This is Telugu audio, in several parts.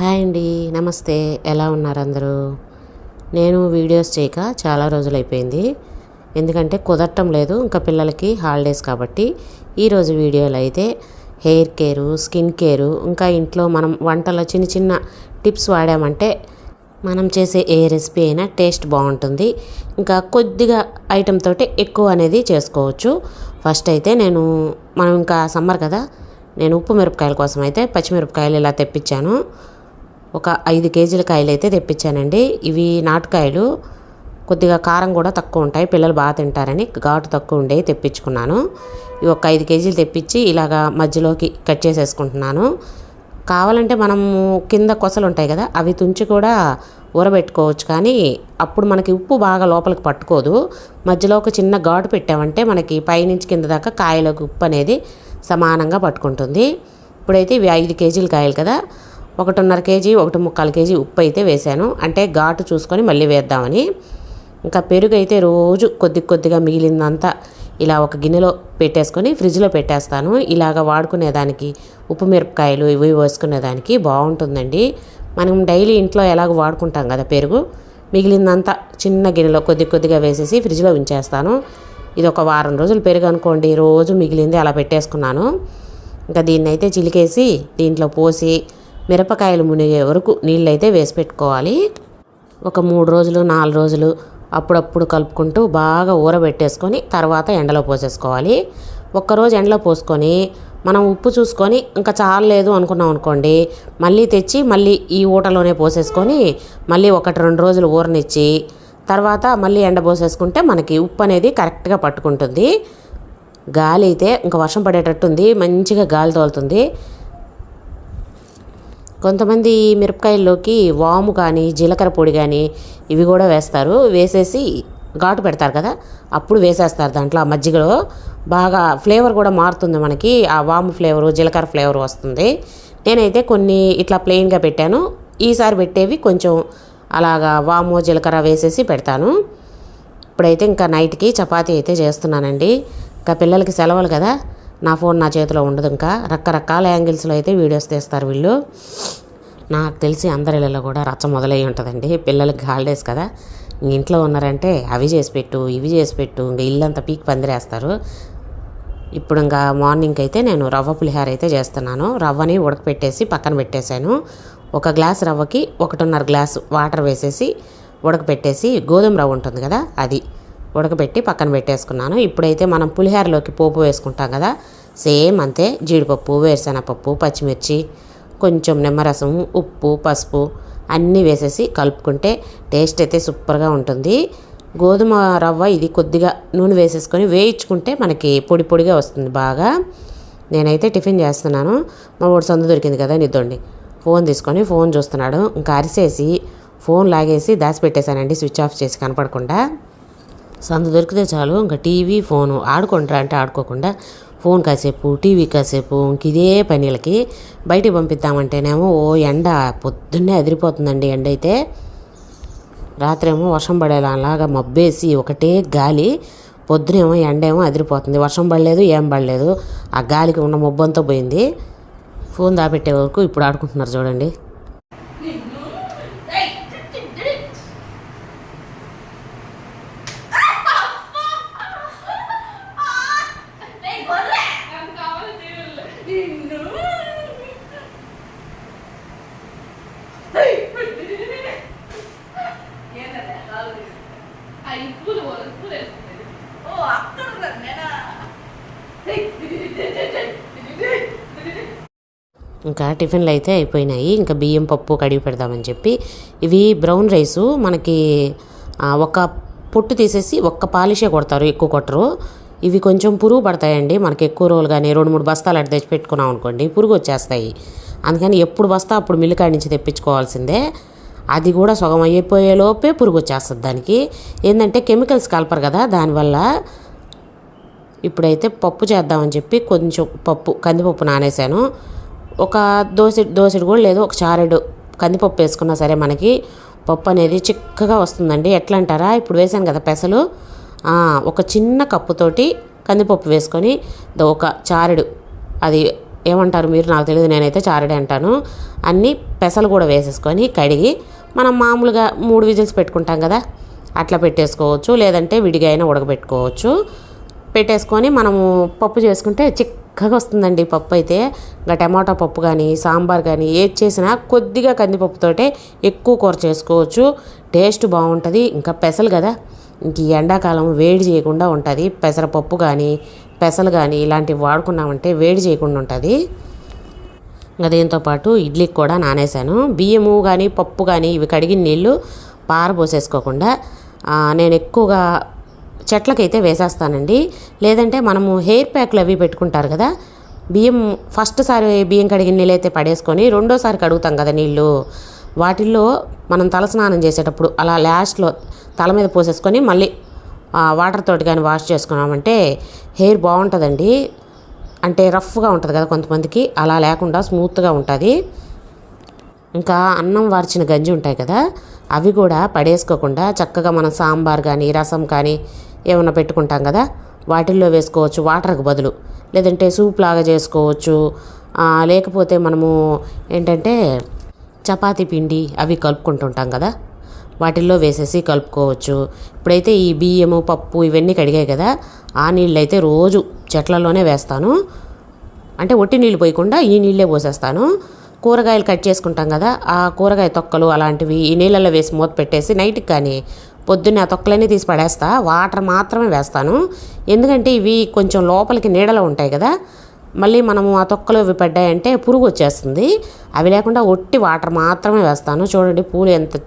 హాయ్ అండి, నమస్తే. ఎలా ఉన్నారు అందరూ? నేను వీడియోస్ చేయక చాలా రోజులైపోయింది. ఎందుకంటే కుదరటం లేదు, ఇంకా పిల్లలకి హాలిడేస్ కాబట్టి. ఈరోజు వీడియోలో అయితే హెయిర్ కేరు, స్కిన్ కేరు, ఇంకా ఇంట్లో మనం వంటలో చిన్న చిన్న టిప్స్ వాడామంటే మనం చేసే ఏ రెసిపీ అయినా టేస్ట్ బాగుంటుంది. ఇంకా కొద్దిగా ఐటెం తోటి ఎక్కువ అనేది చేసుకోవచ్చు. ఫస్ట్ అయితే మనం ఇంకా సమ్మర్ కదా, నేను ఉప్పు మిరపకాయల కోసం అయితే పచ్చిమిరపకాయలు ఇలా తెప్పించాను. ఒక 5 కేజీల కాయలు అయితే తెప్పించానండి. ఇవి నాటుకాయలు, కొద్దిగా కారం కూడా తక్కువ ఉంటాయి, పిల్లలు బాగా తింటారని ఘాటు తక్కువ ఉండే తెప్పించుకున్నాను. ఇవి ఒక 5 కేజీలు తెప్పించి ఇలాగా మధ్యలోకి కట్ చేసేసుకుంటున్నాను. కావాలంటే మనము కింద కొసలు ఉంటాయి కదా, అవి తుంచి కూడా ఊరబెట్టుకోవచ్చు. కానీ అప్పుడు మనకి ఉప్పు బాగా లోపలికి పట్టుకోదు. మధ్యలో ఒక చిన్న ఘాటు పెట్టామంటే మనకి పైనుంచి కింద దాకా కాయలోకి ఉప్పు అనేది సమానంగా పట్టుకుంటుంది. ఇప్పుడైతే ఇవి 5 కేజీల కాయలు కదా, 1.5 కేజీ 1.25 కేజీ ఉప్పు అయితే వేసాను. అంటే ఘాటు చూసుకొని మళ్ళీ వేద్దామని. ఇంకా పెరుగు అయితే రోజు కొద్దిగా మిగిలిందంతా ఇలా ఒక గిన్నెలో పెట్టేసుకొని ఫ్రిడ్జ్లో పెట్టేస్తాను. ఇలాగ వాడుకునేదానికి ఉప్పు మిరపకాయలు ఇవి వేసుకునేదానికి బాగుంటుందండి. మనం డైలీ ఇంట్లో ఎలాగో వాడుకుంటాం కదా పెరుగు, మిగిలిందంతా చిన్న గిన్నెలో కొద్దిగా వేసేసి ఫ్రిడ్జ్లో ఉంచేస్తాను. ఇది ఒక వారం రోజులు పెరుగు అనుకోండి, రోజు మిగిలింది అలా పెట్టేసుకున్నాను. ఇంకా దీన్ని అయితే చిలికేసి దీంట్లో పోసి మిరపకాయలు మునిగే వరకు నీళ్ళు అయితే వేసి పెట్టుకోవాలి. ఒక 3 రోజులు 4 రోజులు అప్పుడప్పుడు కలుపుకుంటూ బాగా ఊరబెట్టేసుకొని తర్వాత ఎండలో పోసేసుకోవాలి. ఒక్కరోజు ఎండలో పోసుకొని మనం ఉప్పు చూసుకొని ఇంకా చాలలేదు అనుకున్నాం అనుకోండి, మళ్ళీ తెచ్చి మళ్ళీ ఈ ఊటలోనే పోసేసుకొని మళ్ళీ 1-2 రోజులు ఊరనిచ్చి తర్వాత మళ్ళీ ఎండ పోసేసుకుంటే మనకి ఉప్పు అనేది కరెక్ట్గా పట్టుకుంటుంది. గాలి అయితే ఇంకా వర్షం పడేటట్టుంది, మంచిగా గాలి తోలుతుంది. కొంతమంది మిరపకాయల్లోకి వాము కానీ జీలకర్ర పొడి కానీ ఇవి కూడా వేస్తారు. వేసేసి ఘాటు పెడతారు కదా, అప్పుడు వేసేస్తారు దాంట్లో. ఆ మజ్జిగలో బాగా ఫ్లేవర్ కూడా మారుతుంది, మనకి ఆ వాము ఫ్లేవరు జీలకర్ర ఫ్లేవర్ వస్తుంది. నేనైతే కొన్ని ఇట్లా ప్లెయిన్గా పెట్టాను. ఈసారి పెట్టేవి కొంచెం అలాగా వాము జీలకర్ర వేసేసి పెడతాను. ఇప్పుడైతే ఇంకా నైట్కి చపాతీ అయితే చేస్తున్నానండి. ఇంకా పిల్లలకి సెలవులు కదా, నా ఫోన్ నా చేతిలో ఉండదు. ఇంకా రకరకాల యాంగిల్స్లో అయితే వీడియోస్ తీస్తారు వీళ్ళు. నాకు తెలిసి అందరిలో కూడా రచ్చ మొదలై ఉంటుందండి. పిల్లలకి హాలిడేస్ కదా, ఇంట్లో ఉన్నారంటే అవి చేసి పెట్టు ఇవి చేసి పెట్టు, ఇంకా ఇల్లంతా పీకి పందిరేస్తారు. ఇప్పుడు ఇంకా మార్నింగ్ అయితే నేను రవ్వ పులిహార అయితే చేస్తున్నాను. రవ్వని ఉడకపెట్టేసి పక్కన పెట్టేశాను. 1 గ్లాస్ రవ్వకి 1.5 గ్లాసు వాటర్ వేసేసి ఉడకపెట్టేసి, గోధుమ రవ్వ ఉంటుంది కదా అది ఉడకబెట్టి పక్కన పెట్టేసుకున్నాను. ఇప్పుడైతే మనం పులిహోరలోకి పోపు వేసుకుంటాం కదా, సేమ్ అంతే. జీడిపప్పు, వేరుశనగపప్పు, పచ్చిమిర్చి, కొంచెం నిమ్మరసం, ఉప్పు, పసుపు అన్నీ వేసేసి కలుపుకుంటే టేస్ట్ అయితే సూపర్గా ఉంటుంది. గోధుమ రవ్వ ఇది కొద్దిగా నూనె వేసేసుకొని వేయించుకుంటే మనకి పొడి పొడిగా వస్తుంది బాగా. నేనైతే టిఫిన్ చేస్తున్నాను. మా వాడు సందు దొరికింది కదా నిద్దండి, ఫోన్ తీసుకొని ఫోన్ చూస్తున్నాడు. ఇంకా అరిసేసి ఫోన్ లాగేసి దాచిపెట్టేశానండి, స్విచ్ ఆఫ్ చేసి కనపడకుండా. సందు దొరికితే చాలు ఇంకా టీవీ ఫోను ఆడుకుంటారా అంటే ఆడుకోకుండా ఫోన్ కాసేపు టీవీ కాసేపు ఇంక ఇదే పనులకి. బయటికి పంపిద్దామంటేనేమో ఎండ పొద్దున్నే అదిరిపోతుందండి. ఎండ అయితే రాత్రేమో వర్షం పడేలాగా మబ్బేసి ఒకటే గాలి, పొద్దునేమో ఎండేమో అదిరిపోతుంది. వర్షం పడలేదు, ఏం పడలేదు, ఆ గాలికి ఉన్న మబ్బుంతా పోయింది. ఫోన్ దాపెట్టే వరకు ఇప్పుడు ఆడుకుంటున్నారు చూడండి. ఇంకా టిఫిన్లు అయితే అయిపోయినాయి. ఇంకా బియ్యం పప్పు కడిగి పెడదామని చెప్పి, ఇవి బ్రౌన్ రైసు మనకి ఒక పొట్టు తీసేసి ఒక్క పాలిషే కొడతారు, ఎక్కువ కొట్టరు. ఇవి కొంచెం పురుగు పడతాయండి మనకి. ఎక్కువ రోజులు కానీ 2-3 బస్తాలు అటు తెచ్చి పెట్టుకున్నాం అనుకోండి, పురుగు వచ్చేస్తాయి. అందుకని ఎప్పుడు బస్తా అప్పుడు మిల్లు కాడి నుంచి తెప్పించుకోవాల్సిందే. అది కూడా సగం అయిపోయేలోపే పురుగు వచ్చేస్తుంది దానికి. ఏంటంటే కెమికల్స్ కలపరు కదా దానివల్ల. ఇప్పుడైతే పప్పు చేద్దామని చెప్పి కొంచెం కందిపప్పు నానేసాను. ఒక దోసెడు కూడా లేదు, ఒక చారెడు కందిపప్పు వేసుకున్నా సరే మనకి పప్పు అనేది చిక్కగా వస్తుందండి. ఎట్లా అంటారా, ఇప్పుడు వేసాను కదా పెసలు, ఒక చిన్న కప్పుతోటి కందిపప్పు వేసుకొని ఒక చారెడు అది ఏమంటారు మీరు నాకు తెలియదు, నేనైతే చారడే అంటాను. అన్నీ పెసలు కూడా వేసేసుకొని కడిగి మనం మామూలుగా 3 విజిల్స్ పెట్టుకుంటాం కదా, అట్లా పెట్టేసుకోవచ్చు. లేదంటే విడిగా అయినా ఉడకబెట్టుకోవచ్చు. పెట్టేసుకొని మనము పప్పు చేసుకుంటే చిక్కగా వస్తుందండి పప్పు అయితే. ఇంకా టమాటా పప్పు కానీ సాంబార్ కానీ ఏది చేసినా కొద్దిగా కందిపప్పుతోటే ఎక్కువ కూర చేసుకోవచ్చు. టేస్ట్ బాగుంటుంది. ఇంకా పెసలు కదా, ఇంక ఈ ఎండాకాలం వేడి చేయకుండా ఉంటుంది. పెసరపప్పు కానీ పెసలు కానీ ఇలాంటివి వాడుకున్నామంటే వేడి చేయకుండా ఉంటుంది. ఇంకా దీంతోపాటు ఇడ్లీకి కూడా నానేసాను. బియ్యము కానీ పప్పు కానీ ఇవి కడిగిన నీళ్ళు పారబోసేసుకోకుండా నేను ఎక్కువగా చెట్లకైతే వేసేస్తానండి. లేదంటే మనము హెయిర్ ప్యాక్లు అవి పెట్టుకుంటారు కదా, బియ్యం ఫస్ట్ సారి బియ్యం కడిగిన నీళ్ళు అయితే పడేసుకొని రెండోసారి కడుగుతాం కదా నీళ్ళు, వాటిల్లో మనం తలస్నానం చేసేటప్పుడు అలా లాస్ట్లో తల మీద పోసేసుకొని మళ్ళీ వాటర్ తోటి కానీ వాష్ చేసుకున్నామంటే హెయిర్ బాగుంటుందండి. అంటే రఫ్గా ఉంటుంది కదా కొంతమందికి, అలా లేకుండా స్మూత్గా ఉంటుంది. ఇంకా అన్నం వార్చిన గంజి ఉంటాయి కదా, అవి కూడా పడేసుకోకుండా చక్కగా మనం సాంబార్ కానీ రసం కానీ ఏమైనా పెట్టుకుంటాం కదా, వాటిల్లో వేసుకోవచ్చు వాటర్కి బదులు. లేదంటే సూప్ లాగా చేసుకోవచ్చు. లేకపోతే మనము ఏంటంటే చపాతీ పిండి అవి కలుపుకుంటుంటాం కదా, వాటిల్లో వేసేసి కలుపుకోవచ్చు. ఇప్పుడైతే ఈ బియ్యము పప్పు ఇవన్నీ కడిగాయి కదా, ఆ నీళ్ళు అయితే రోజు చెట్లలోనే వేస్తాను. అంటే ఒట్టి నీళ్ళు పోయకుండా ఈ నీళ్ళే పోసేస్తాను. కూరగాయలు కట్ చేసుకుంటాం కదా, ఆ కూరగాయ తొక్కలు అలాంటివి ఈ నీళ్ళల్లో వేసి మూత పెట్టేసి నైట్కి కానీ పొద్దున్నే ఆ తొక్కలన్నీ తీసి పడేస్తా. వాటర్ మాత్రమే వేస్తాను. ఎందుకంటే ఇవి కొంచెం లోపలికి నీడలో ఉంటాయి కదా, మళ్ళీ మనము ఆ తొక్కలు ఇవి పడ్డాయంటే పురుగు వచ్చేస్తుంది. అవి లేకుండా ఒట్టి వాటర్ మాత్రమే వేస్తాను. చూడండి పూలు ఎంత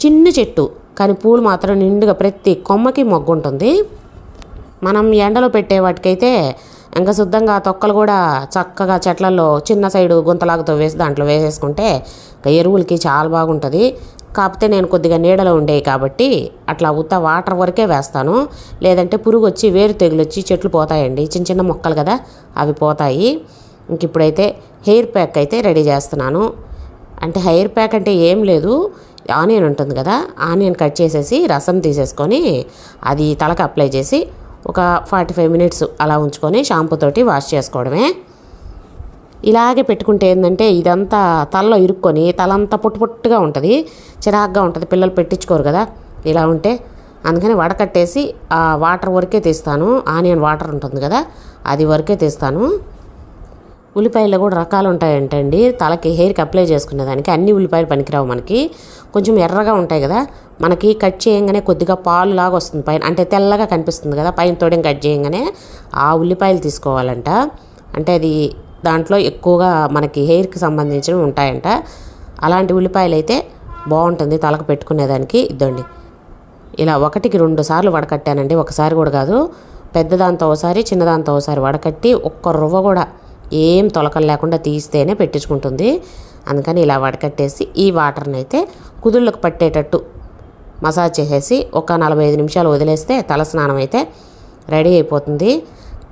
చిన్న చెట్టు, కానీ పూలు మాత్రం నిండుగా ప్రతి కొమ్మకి మొగ్గు ఉంటుంది. మనం ఎండలో పెట్టే వాటికైతే ఇంకా శుద్ధంగా తొక్కలు కూడా చక్కగా చెట్లలో చిన్న సైడు గుంతలాగుతో వేసి దాంట్లో వేసేసుకుంటే ఇంకా ఎరువులకి చాలా బాగుంటుంది. కాకపోతే నేను కొద్దిగా నీడలో ఉండేవి కాబట్టి అట్లా ఉత్త వాటర్ వరకే వేస్తాను. లేదంటే పురుగు వచ్చి వేరు తెగులు వచ్చి చెట్లు పోతాయండి, చిన్న చిన్న మొక్కలు కదా అవి పోతాయి. ఇంక ఇప్పుడైతే హెయిర్ ప్యాక్ అయితే రెడీ చేస్తున్నాను. అంటే హెయిర్ ప్యాక్ అంటే ఏం లేదు, ఆనియన్ ఉంటుంది కదా, ఆనియన్ కట్ చేసేసి రసం తీసేసుకొని అది తలకు అప్లై చేసి ఒక 45 మినిట్స్ అలా ఉంచుకొని షాంపూతోటి వాష్ చేసుకోవడమే. ఇలాగే పెట్టుకుంటే ఏంటంటే ఇదంతా తలలో ఇరుక్కొని తలంతా పొట్టుగా ఉంటుంది, చిరాగ్గా ఉంటుంది. పిల్లలు పెట్టించుకోరు కదా ఇలా ఉంటే. అందుకని వడకట్టేసి ఆ వాటర్ వరకే తీస్తాను. ఆనియన్ వాటర్ ఉంటుంది కదా అది వరకే తీస్తాను. ఉల్లిపాయల్లో కూడా రకాలు ఉంటాయంటండి. తలకి హెయిర్కి అప్లై చేసుకునేదానికి అన్ని ఉల్లిపాయలు పనికిరావు మనకి. కొంచెం ఎర్రగా ఉంటాయి కదా, మనకి కట్ చేయగానే కొద్దిగా పాలు లాగా వస్తుంది పైన, అంటే తెల్లగా కనిపిస్తుంది కదా పైన తోడేం కట్ చేయగానే, ఆ ఉల్లిపాయలు తీసుకోవాలంట. అంటే అది దాంట్లో ఎక్కువగా మనకి హెయిర్కి సంబంధించినవి ఉంటాయంట. అలాంటి ఉల్లిపాయలు అయితే బాగుంటుంది తలకు పెట్టుకునేదానికి. ఇద్దండి ఇలా 1కి 2 సార్లు వడకట్టానండి, ఒకసారి కూడా కాదు. పెద్దదాంతో ఒకసారి చిన్నదాంతో ఒకసారి వడకట్టి ఒక్క రువ్వ కూడా ఏం తొలకలు లేకుండా తీస్తేనే పెట్టించుకుంటుంది. అందుకని ఇలా వడకట్టేసి ఈ వాటర్ని అయితే కుదుళ్ళకు పట్టేటట్టు మసాజ్ చేసేసి ఒక 45 నిమిషాలు వదిలేస్తే తల స్నానం అయితే రెడీ అయిపోతుంది.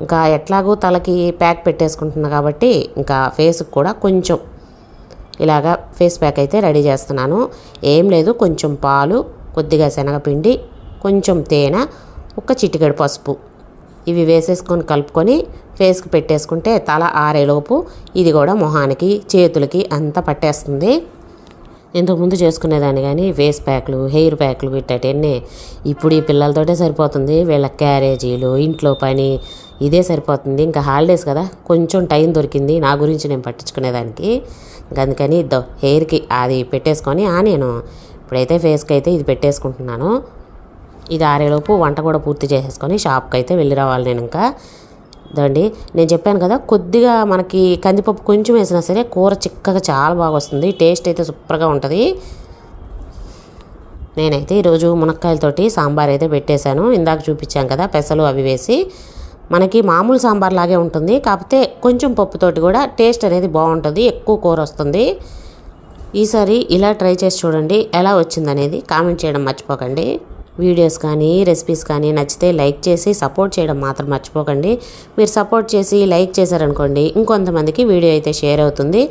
ఇంకా ఎట్లాగూ తలకి ప్యాక్ పెట్టేసుకుంటున్నా కాబట్టి ఇంకా ఫేస్కి కూడా కొంచెం ఇలాగా ఫేస్ ప్యాక్ అయితే రెడీ చేస్తున్నాను. ఏం లేదు, కొంచెం పాలు, కొద్దిగా శనగపిండి, కొంచెం తేనె, ఒక చిటికెడు పసుపు ఇవి వేసేసుకొని కలుపుకొని ఫేస్కి పెట్టేసుకుంటే తల ఆరేలోపు ఇది కూడా మొహానికి చేతులకి అంతా పట్టేస్తుంది. ఇంతకుముందు చేసుకునేదాన్ని కానీ ఫేస్ ప్యాక్లు హెయిర్ ప్యాక్లు వీటన్నీ ఇప్పుడు ఈ పిల్లలతోటే సరిపోతుంది. వీళ్ళ క్యారేజీలు ఇంట్లో పని ఇదే సరిపోతుంది. ఇంకా హాలిడేస్ కదా కొంచెం టైం దొరికింది నా గురించి నేను పట్టించుకునేదానికి. అందుకని హెయిర్కి అది పెట్టేసుకొని నేను ఇప్పుడైతే ఫేస్కి అయితే ఇది పెట్టేసుకుంటున్నాను. ఇది ఆరేలోపు వంట కూడా పూర్తి చేసేసుకొని షాప్కి అయితే వెళ్ళి రావాలి నేను. ఇంకా ఇదండి నేను చెప్పాను కదా, కొద్దిగా మనకి కందిపప్పు కొంచెం వేసినా సరే కూర చిక్కగా చాలా బాగా వస్తుంది, టేస్ట్ అయితే సూపర్గా ఉంటుంది. నేనైతే ఈరోజు మునక్కాయలతోటి సాంబార్ అయితే పెట్టేశాను. ఇందాక చూపించాను కదా పెసలు అవి వేసి, మనకి మామూలు సాంబార్ లాగే ఉంటుంది, కాకపోతే కొంచెం పప్పుతోటి కూడా టేస్ట్ అనేది బాగుంటుంది, ఎక్కువ కూర వస్తుంది. ఈసారి ఇలా ట్రై చేసి చూడండి, ఎలా వచ్చిందనేది కామెంట్ చేయడం మర్చిపోకండి. వీడియోస్ కానీ రెసిపీస్ కానీ నచ్చితే లైక్ చేసి సపోర్ట్ చేయడం మాత్రం మర్చిపోకండి. మీరు సపోర్ట్ చేసి లైక్ చేశారనుకోండి ఇంకొంతమందికి వీడియో అయితే షేర్ అవుతుంది,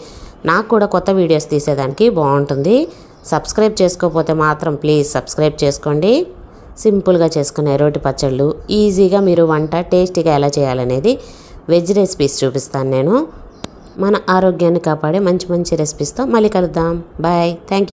నాకు కూడా కొత్త వీడియోస్ తీసేదానికి బాగుంటుంది. సబ్స్క్రైబ్ చేసుకోకపోతే మాత్రం ప్లీజ్ సబ్స్క్రైబ్ చేసుకోండి. సింపుల్గా చేసుకునే రోటి పచ్చళ్ళు, ఈజీగా మీరు వంట టేస్టీగా ఎలా చేయాలనేది వెజ్ రెసిపీస్ చూపిస్తాను నేను. మన ఆరోగ్యాన్ని కాపాడే మంచి మంచి రెసిపీస్తో మళ్ళీ కలుద్దాం. బాయ్. Thank you.